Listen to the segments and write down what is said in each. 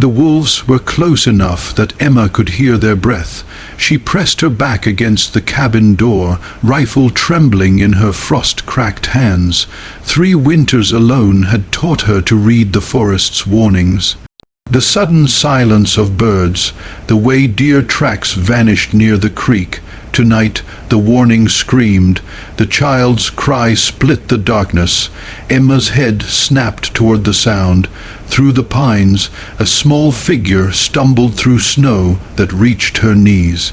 The wolves were close enough that Emma could hear their breath. She pressed her back against the cabin door, rifle trembling in her frost-cracked hands. 3 winters alone had taught her to read the forest's warnings. The sudden silence of birds, the way deer tracks vanished near the creek. Tonight the warning screamed. The child's cry split the darkness. Emma's head snapped toward the sound. Through the pines, a small figure stumbled through snow that reached her knees.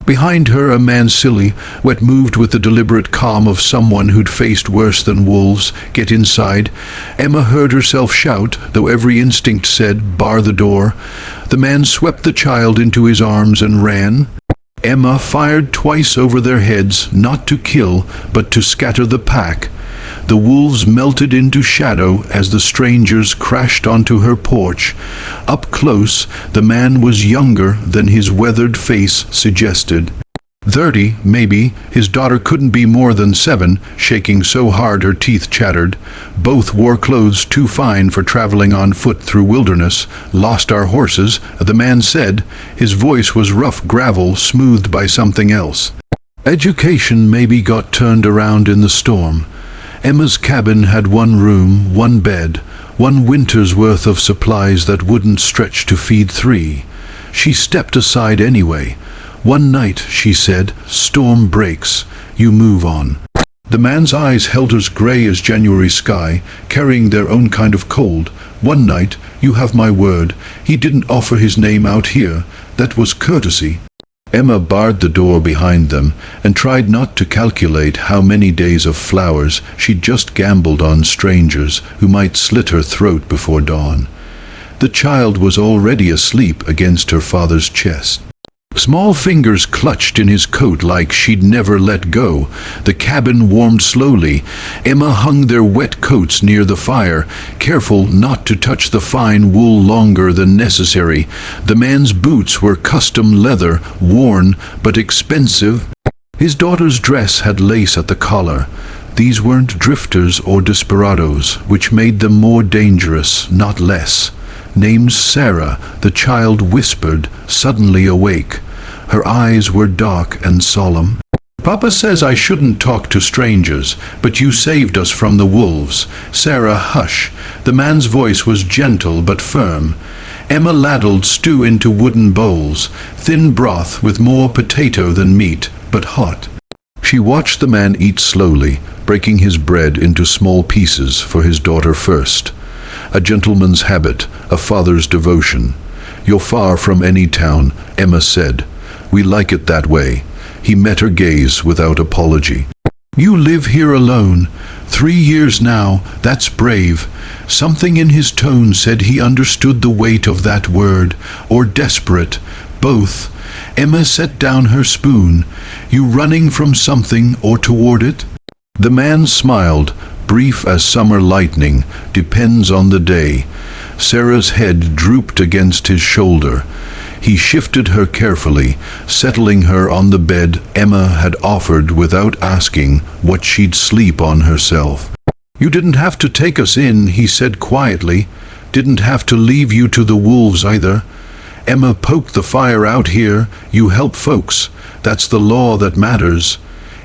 Behind her, a man silhouette moved with the deliberate calm of someone who'd faced worse than wolves. "Get inside." Emma heard herself shout, though every instinct said, "Bar the door." The man swept the child into his arms and ran. Emma fired twice over their heads, not to kill, but to scatter the pack. The wolves melted into shadow as the strangers crashed onto her porch. Up close, the man was younger than his weathered face suggested. 30, maybe. His daughter couldn't be more than 7, shaking so hard her teeth chattered. Both wore clothes too fine for traveling on foot through wilderness. "Lost our horses," the man said. His voice was rough gravel smoothed by something else. Education maybe got turned around in the storm. Emma's cabin had 1 room, 1 bed, 1 winter's worth of supplies that wouldn't stretch to feed 3. She stepped aside anyway. "One night," she said, "storm breaks. You move on." The man's eyes held as grey as January sky, carrying their own kind of cold. "One night, you have my word." He didn't offer his name out here. That was courtesy. Emma barred the door behind them and tried not to calculate how many days of flowers she'd just gambled on strangers who might slit her throat before dawn. The child was already asleep against her father's chest. Small fingers clutched in his coat like she'd never let go. The cabin warmed slowly. Emma hung their wet coats near the fire, careful not to touch the fine wool longer than necessary. The man's boots were custom leather, worn but expensive. His daughter's dress had lace at the collar. These weren't drifters or desperados, which made them more dangerous, not less. "Name's Sarah," the child whispered, suddenly awake. Her eyes were dark and solemn. "Papa says I shouldn't talk to strangers, but you saved us from the wolves." "Sarah, hush." The man's voice was gentle but firm. Emma ladled stew into wooden bowls, thin broth with more potato than meat, but hot. She watched the man eat slowly, breaking his bread into small pieces for his daughter first. A gentleman's habit, a father's devotion. "You're far from any town," Emma said. "We like it that way." He met her gaze without apology. "You live here alone. 3 years now, that's brave." Something in his tone said he understood the weight of that word, or desperate, both. Emma set down her spoon. "You running from something or toward it?" The man smiled, brief as summer lightning, "Depends on the day." Sarah's head drooped against his shoulder. He shifted her carefully, settling her on the bed Emma had offered without asking what she'd sleep on herself. "You didn't have to take us in," he said quietly. "Didn't have to leave you to the wolves either." Emma poked the fire out here. "You help folks. That's the law that matters.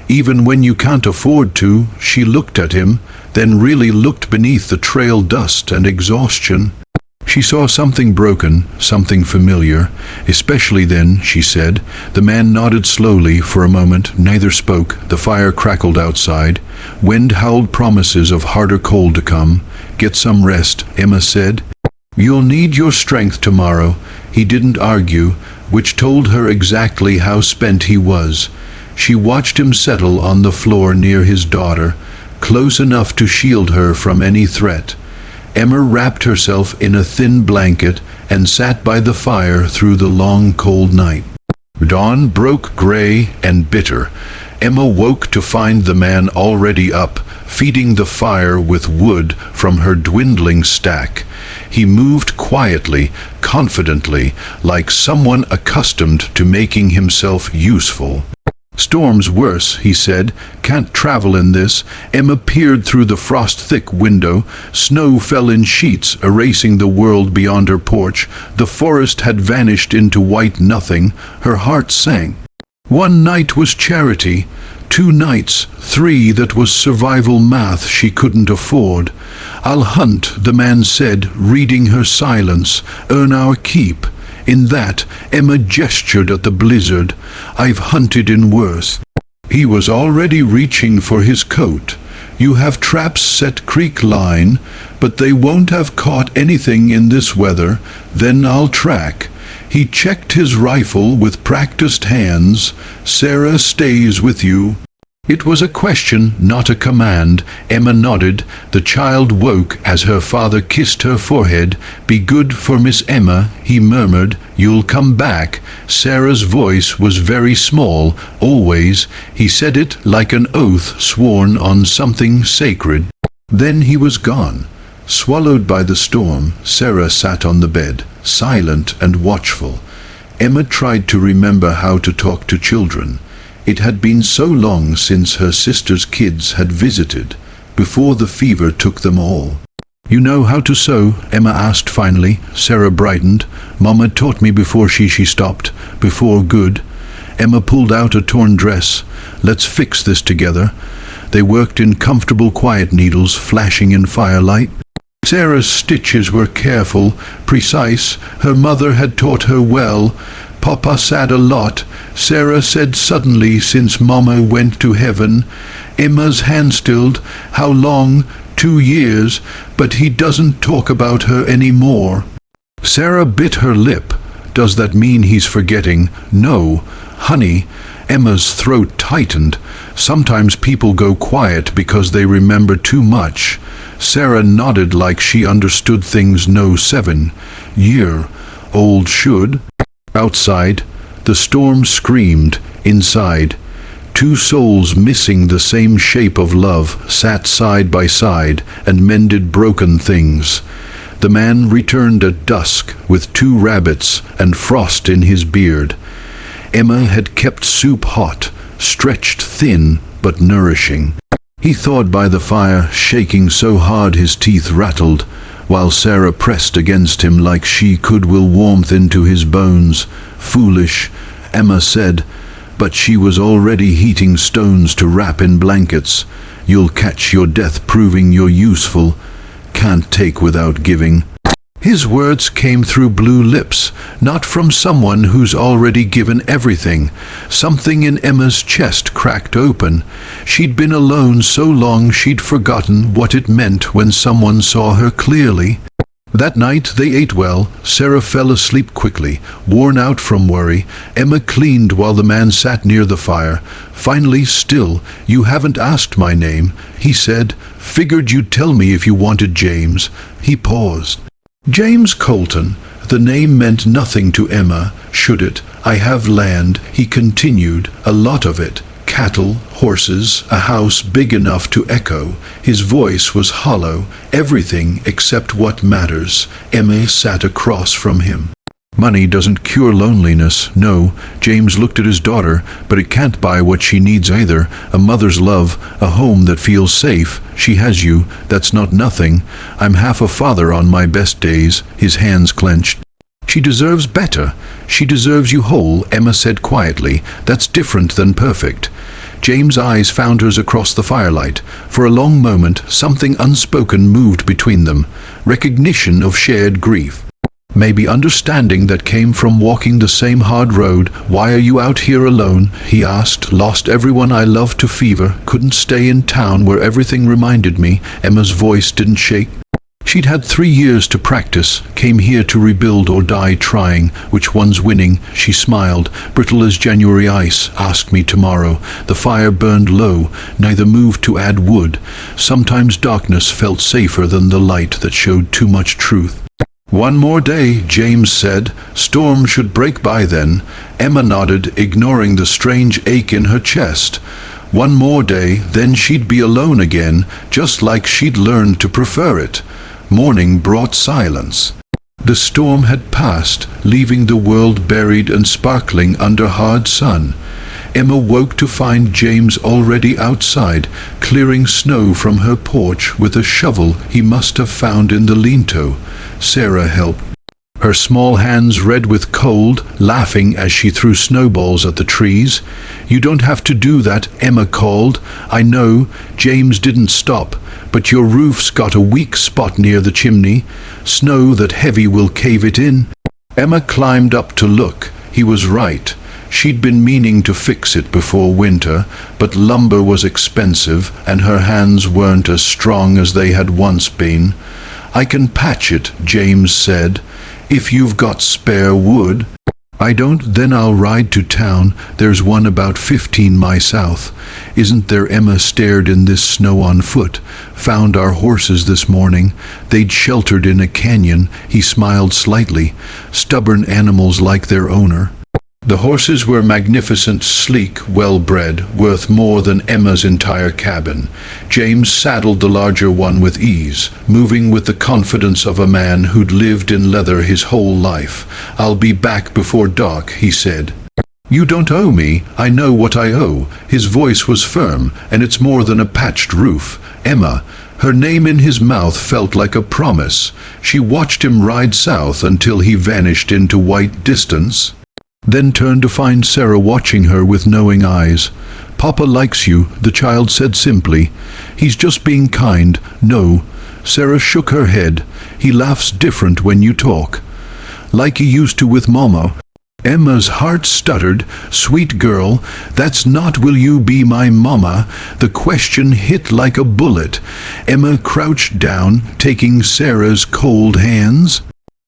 Even when you can't afford to." She looked at him, then really looked beneath the trail dust and exhaustion. She saw something broken, something familiar. "Especially then," she said. The man nodded slowly for a moment. Neither spoke. The fire crackled outside. Wind howled promises of harder cold to come. "Get some rest," Emma said. "You'll need your strength tomorrow." He didn't argue, which told her exactly how spent he was. She watched him settle on the floor near his daughter, close enough to shield her from any threat. Emma wrapped herself in a thin blanket and sat by the fire through the long cold night. Dawn broke gray and bitter. Emma woke to find the man already up, feeding the fire with wood from her dwindling stack. He moved quietly, confidently, like someone accustomed to making himself useful. "Storm's worse," he said. "Can't travel in this." Emma peered through the frost-thick window. Snow fell in sheets, erasing the world beyond her porch. The forest had vanished into white nothing. Her heart sank. One night was charity. 2 nights, 3 that was survival math she couldn't afford. "I'll hunt," the man said, reading her silence, "earn our keep." In that, Emma gestured at the blizzard. "I've hunted in worse." He was already reaching for his coat. "You have traps set creek line, but they won't have caught anything in this weather. Then I'll track." He checked his rifle with practiced hands. "Sarah stays with you." It was a question, not a command. Emma nodded. The child woke as her father kissed her forehead. "Be good for Miss Emma," he murmured. "You'll come back." Sarah's voice was very small. "Always." He said it like an oath sworn on something sacred. Then he was gone. Swallowed by the storm, Sarah sat on the bed, silent and watchful. Emma tried to remember how to talk to children. It had been so long since her sister's kids had visited, before the fever took them all. "You know how to sew?" Emma asked finally. Sarah brightened. "Mama taught me before she stopped. Before good." Emma pulled out a torn dress. "Let's fix this together." They worked in comfortable quiet needles flashing in firelight. Sarah's stitches were careful, precise. Her mother had taught her well. "Papa sad a lot," Sarah said suddenly, "since Mama went to heaven." Emma's hand stilled. "How long?" 2 years, but he doesn't talk about her anymore." Sarah bit her lip. "Does that mean he's forgetting?" "No, honey." Emma's throat tightened. "Sometimes people go quiet because they remember too much." Sarah nodded like she understood things no 7-year-old should. Outside, the storm screamed. Inside, 2 souls missing the same shape of love sat side by side and mended broken things. The man returned at dusk with 2 rabbits and frost in his beard. Emma had kept soup hot, stretched thin but nourishing. He thawed by the fire, shaking so hard his teeth rattled, while Sarah pressed against him like she could will warmth into his bones. "Foolish," Emma said, but she was already heating stones to wrap in blankets. "You'll catch your death proving you're useful. Can't take without giving." His words came through blue lips, not from someone who's already given everything. Something in Emma's chest cracked open. She'd been alone so long she'd forgotten what it meant when someone saw her clearly. That night they ate well. Sarah fell asleep quickly, worn out from worry. Emma cleaned while the man sat near the fire. Finally still. "You haven't asked my name," he said. "Figured you'd tell me if you wanted James." He paused. "James Colton." The name meant nothing to Emma, should it? "I have land," he continued, "a lot of it. Cattle, horses, a house big enough to echo." His voice was hollow. "Everything except what matters." Emma sat across from him. "Money doesn't cure loneliness." "No." James looked at his daughter. "But it can't buy what she needs either. A mother's love, a home that feels safe. She has you. That's not nothing. I'm half a father on my best days." His hands clenched. "She deserves better. She deserves you whole," Emma said quietly. "That's different than perfect." James' eyes found hers across the firelight. For a long moment, something unspoken moved between them. Recognition of shared grief. Maybe understanding that came from walking the same hard road. "Why are you out here alone?" he asked. "Lost everyone I loved to fever. Couldn't stay in town where everything reminded me." Emma's voice didn't shake. She'd had 3 years to practice. "Came here to rebuild or die trying. Which one's winning?" She smiled. "Brittle as January ice. Ask me tomorrow." The fire burned low. Neither moved to add wood. Sometimes darkness felt safer than the light that showed too much truth. "One more day," James said. "Storm should break by then." Emma nodded, ignoring the strange ache in her chest. One more day, then she'd be alone again, just like she'd learned to prefer it. Morning brought silence. The storm had passed, leaving the world buried and sparkling under hard sun. Emma woke to find James already outside, clearing snow from her porch with a shovel he must have found in the lean-to. Sarah helped, her small hands red with cold, laughing as she threw snowballs at the trees. "You don't have to do that," Emma called. "I know." James didn't stop. "But your roof's got a weak spot near the chimney. Snow that heavy will cave it in." Emma climbed up to look. He was right. She'd been meaning to fix it before winter, but lumber was expensive and her hands weren't as strong as they had once been. "I can patch it," James said, "if you've got spare wood." "I don't." "Then I'll ride to town. There's one about 15 miles south." "Isn't there?" Emma stared. "In this snow on foot. Found our horses this morning. They'd sheltered in a canyon." He smiled slightly. "Stubborn animals like their owner." The horses were magnificent, sleek, well-bred, worth more than Emma's entire cabin. James saddled the larger one with ease, moving with the confidence of a man who'd lived in leather his whole life. "I'll be back before dark," he said. "You don't owe me. I know what I owe." His voice was firm, "and it's more than a patched roof." Emma, her name in his mouth, felt like a promise. She watched him ride south until he vanished into white distance, then turned to find Sarah watching her with knowing eyes. "Papa likes you," the child said simply. "He's just being kind." "No." Sarah shook her head. "He laughs different when you talk. Like he used to with Mama." Emma's heart stuttered. "Sweet girl, that's not 'will you be my mama'?" The question hit like a bullet. Emma crouched down, taking Sarah's cold hands.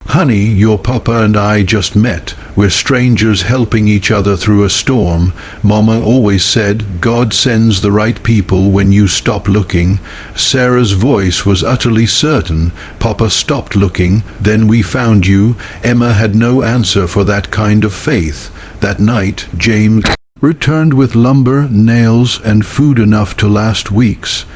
"Honey, your papa and I just met. We're strangers helping each other through a storm. Mama always said, God sends the right people when you stop looking." Sarah's voice was utterly certain. "Papa stopped looking, then we found you." Emma had no answer for that kind of faith. That night, James returned with lumber, nails, and food enough to last weeks.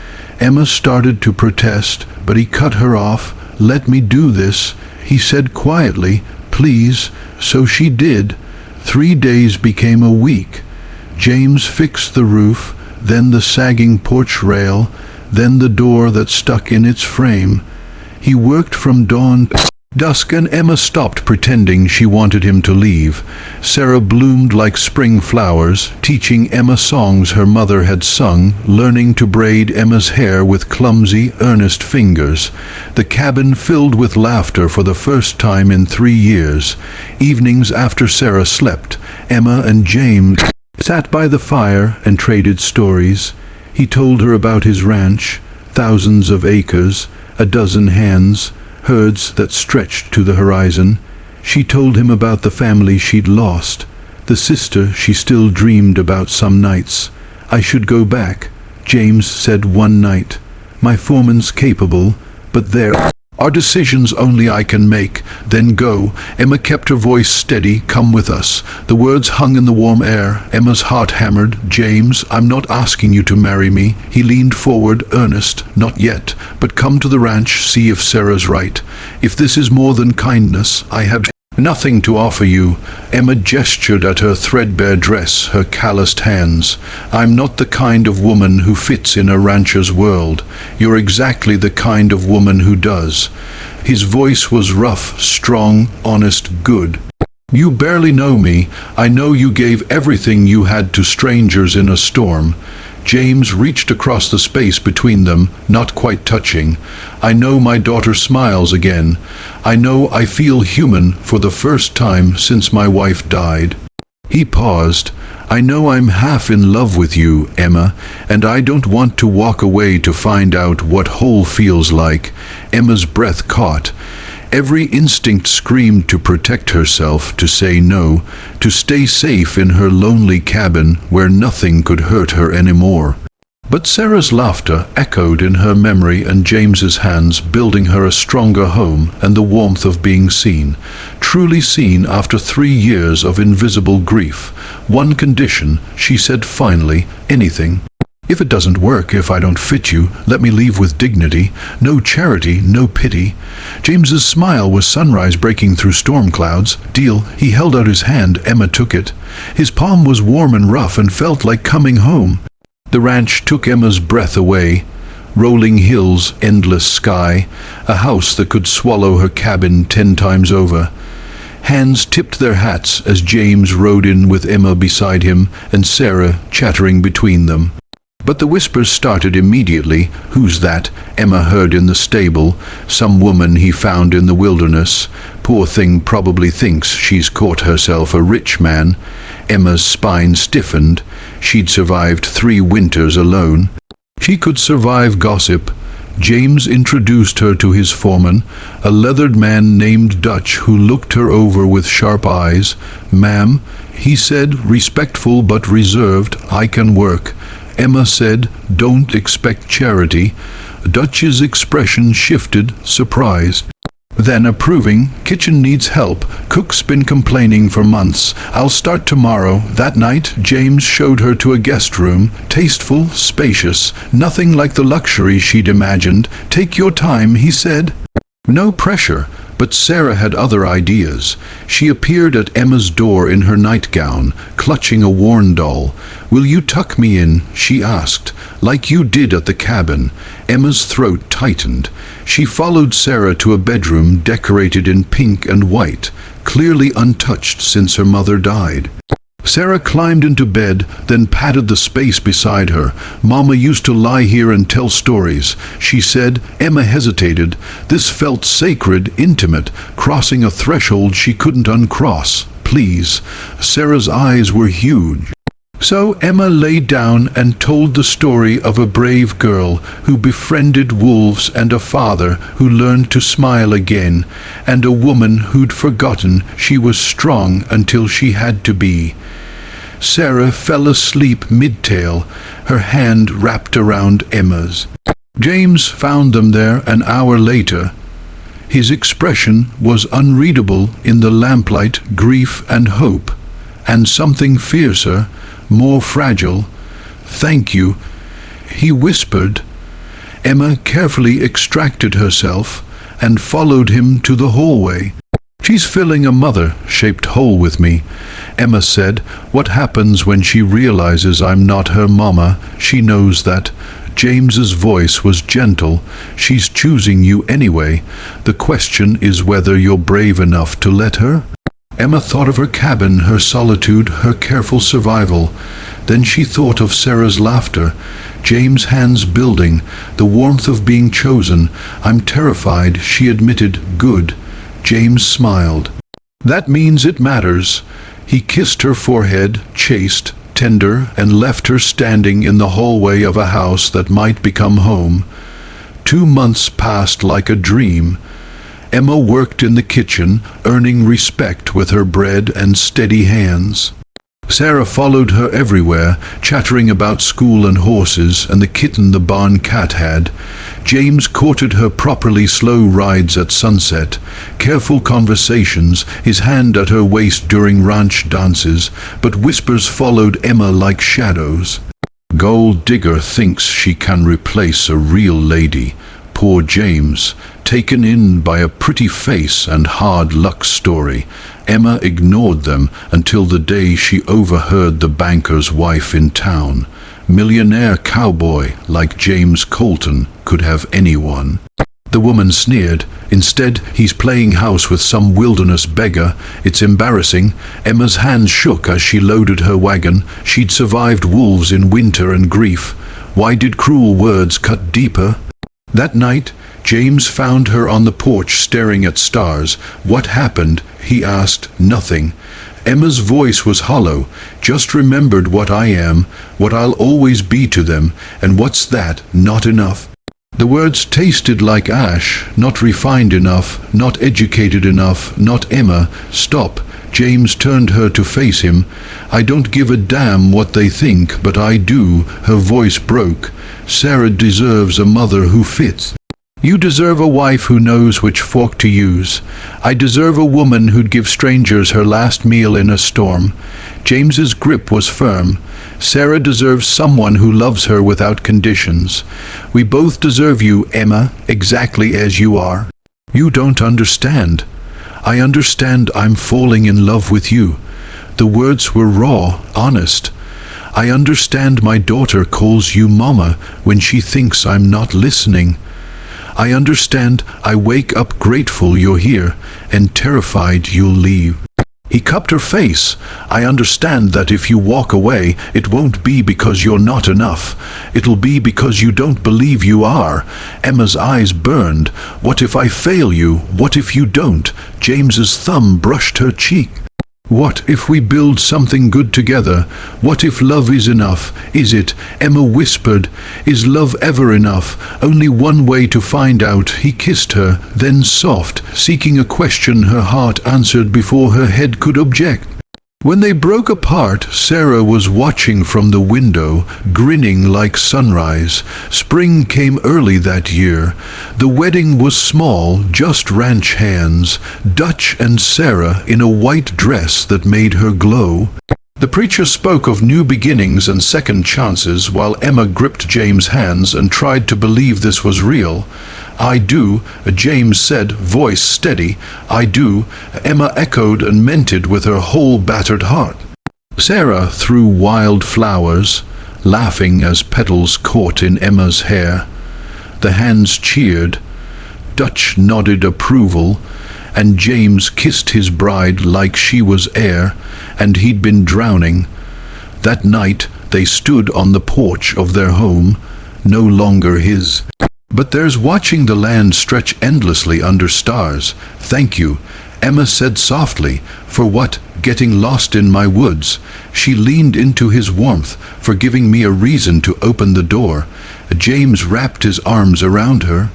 Emma started to protest, but he cut her off. "Let me do this," he said quietly. "Please." So she did. 3 days became a week. James fixed the roof, then the sagging porch rail, then the door that stuck in its frame. He worked from dawn to dusk, and Emma stopped pretending she wanted him to leave. Sarah bloomed like spring flowers, teaching Emma songs her mother had sung, learning to braid Emma's hair with clumsy, earnest fingers. The cabin filled with laughter for the first time in 3 years. Evenings after Sarah slept, Emma and James sat by the fire and traded stories. He told her about his ranch, thousands of acres, a dozen hens, herds that stretched to the horizon. She told him about the family she'd lost, the sister she still dreamed about some nights. "I should go back," James said one night. "My foreman's capable, but there are decisions only I can make." "Then go." Emma kept her voice steady. "Come with us." The words hung in the warm air. Emma's heart hammered. "James, I'm not asking you to marry me." He leaned forward, earnest. "Not yet. But come to the ranch, see if Sarah's right. If this is more than kindness, I have nothing to offer you." Emma gestured at her threadbare dress, her calloused hands. "I'm not the kind of woman who fits in a rancher's world. You're exactly the kind of woman who does." His voice was rough, strong, honest, good. "You barely know me. I know you gave everything you had to strangers in a storm." James reached across the space between them, not quite touching. "I know my daughter smiles again. I know I feel human for the first time since my wife died." He paused. "I know I'm half in love with you, Emma, and I don't want to walk away to find out what whole feels like." Emma's breath caught. Every instinct screamed to protect herself, to say no, to stay safe in her lonely cabin where nothing could hurt her anymore. But Sarah's laughter echoed in her memory, and James's hands building her a stronger home, and the warmth of being seen. Truly seen after 3 years of invisible grief. "One condition," she said finally. "Anything. If it doesn't work, if I don't fit you, let me leave with dignity. No charity, no pity. James's smile was sunrise breaking through storm clouds. Deal. He held out his hand. Emma took it. His palm was warm and rough and felt like coming home. The ranch took Emma's breath away. Rolling hills, endless sky, a house that could swallow her cabin 10 times over. Hands tipped their hats as James rode in with Emma beside him and Sarah chattering between them. But the whispers started immediately. Who's that? Emma heard in the stable. Some woman he found in the wilderness. Poor thing probably thinks she's caught herself a rich man. Emma's spine stiffened. She'd survived 3 winters alone. She could survive gossip. James introduced her to his foreman, a leathered man named Dutch who looked her over with sharp eyes. "Ma'am," he said, respectful but reserved, "I can work." Emma said, "Don't expect charity." Dutch's expression shifted, surprised. Then approving, "Kitchen needs help. Cook's been complaining for months. I'll start tomorrow." That night, James showed her to a guest room, tasteful, spacious, nothing like the luxury she'd imagined. "Take your time," he said. No pressure, but Sarah had other ideas. She appeared at Emma's door in her nightgown, clutching a worn doll. "Will you tuck me in?" she asked. "Like you did at the cabin." Emma's throat tightened. She followed Sarah to a bedroom decorated in pink and white, clearly untouched since her mother died. Sarah climbed into bed, then patted the space beside her. "Mama used to lie here and tell stories," she said. Emma hesitated. This felt sacred, intimate, crossing a threshold she couldn't uncross. "Please." Sarah's eyes were huge. So Emma lay down and told the story of a brave girl who befriended wolves and a father who learned to smile again, and a woman who'd forgotten she was strong until she had to be. Sarah fell asleep mid-tale, her hand wrapped around Emma's. James found them there an hour later. His expression was unreadable in the lamplight, grief and hope, and something fiercer, more fragile. "Thank you," he whispered. Emma carefully extracted herself and followed him to the hallway. "She's filling a mother-shaped hole with me," Emma said. "What happens when she realizes I'm not her mama? She knows that." James's voice was gentle. "She's choosing you anyway. The question is whether you're brave enough to let her." Emma thought of her cabin, her solitude, her careful survival. Then she thought of Sarah's laughter, James' hands building, the warmth of being chosen. "I'm terrified," she admitted. "Good." James smiled. "That means it matters." He kissed her forehead, chaste, tender, and left her standing in the hallway of a house that might become home. 2 months passed like a dream. Emma worked in the kitchen, earning respect with her bread and steady hands. Sarah followed her everywhere, chattering about school and horses and the kitten the barn cat had. James courted her properly, slow rides at sunset, careful conversations, his hand at her waist during ranch dances, but whispers followed Emma like shadows. "Gold digger thinks she can replace a real lady." Poor James, taken in by a pretty face and hard luck story. Emma ignored them until the day she overheard the banker's wife in town. Millionaire Cowboy, like James Colton, could have anyone. The woman sneered. "Instead, he's playing house with some wilderness beggar. It's embarrassing." Emma's hands shook as she loaded her wagon. She'd survived wolves in winter and grief. Why did cruel words cut deeper? That night, James found her on the porch staring at stars. "What happened?" he asked. "Nothing." Emma's voice was hollow. "Just remembered what I am, what I'll always be to them, and what's that? Not enough." The words tasted like ash, not refined enough, not educated enough, not Emma. "Stop." James turned her to face him. "I don't give a damn what they think, but I do." Her voice broke. "Sarah deserves a mother who fits. You deserve a wife who knows which fork to use. I deserve a woman who'd give strangers her last meal in a storm." James's grip was firm. Sarah deserves someone who loves her without conditions. We both deserve you, Emma, exactly as you are. You don't understand. I understand I'm falling in love with you. The words were raw, honest. I understand my daughter calls you Mama when she thinks I'm not listening. I understand I wake up grateful you're here and terrified you'll leave. He cupped her face. I understand that if you walk away, it won't be because you're not enough. It'll be because you don't believe you are. Emma's eyes burned. What if I fail you? What if you don't? James's thumb brushed her cheek. What if we build something good together? What if love is enough? Is it? Emma whispered. Is love ever enough? Only one way to find out. He kissed her, then soft, seeking a question her heart answered before her head could object. When they broke apart, Sarah was watching from the window, grinning like sunrise. Spring came early that year. The wedding was small, just ranch hands, Dutch and Sarah in a white dress that made her glow. The preacher spoke of new beginnings and second chances while Emma gripped James' hands and tried to believe this was real. I do, James said, voice steady. I do, Emma echoed and meant it with her whole battered heart. Sarah threw wild flowers, laughing as petals caught in Emma's hair. The hands cheered. Dutch nodded approval, and James kissed his bride like she was air, and he'd been drowning. That night they stood on the porch of their home, no longer his. But there's watching the land stretch endlessly under stars. Thank you, Emma said softly. For what? Getting lost in my woods. She leaned into his warmth, for giving me a reason to open the door. James wrapped his arms around her.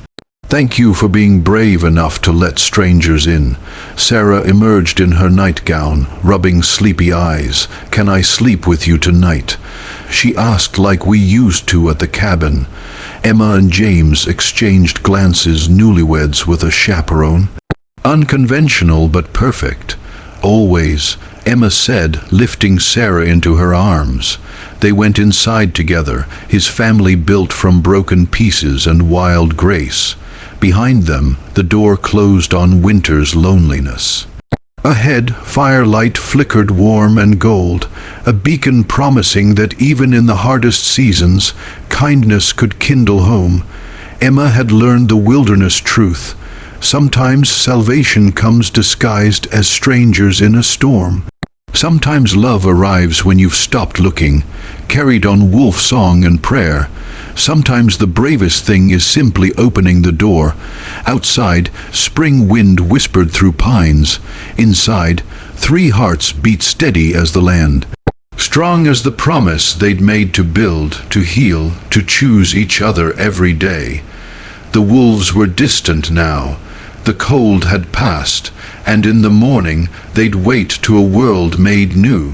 Thank you for being brave enough to let strangers in. Sarah emerged in her nightgown, rubbing sleepy eyes. Can I sleep with you tonight? She asked like we used to at the cabin. Emma and James exchanged glances, newlyweds with a chaperone. Unconventional but perfect. Always, Emma said, lifting Sarah into her arms. They went inside together, his family built from broken pieces and wild grace. Behind them, the door closed on winter's loneliness. Ahead, firelight flickered warm and gold, a beacon promising that even in the hardest seasons, kindness could kindle home. Emma had learned the wilderness truth. Sometimes salvation comes disguised as strangers in a storm. Sometimes love arrives when you've stopped looking, carried on wolf song and prayer. Sometimes the bravest thing is simply opening the door. Outside, spring wind whispered through pines. Inside, 3 hearts beat steady as the land. Strong as the promise they'd made to build, to heal, to choose each other every day. The wolves were distant now. The cold had passed, and in the morning they'd wait to a world made new.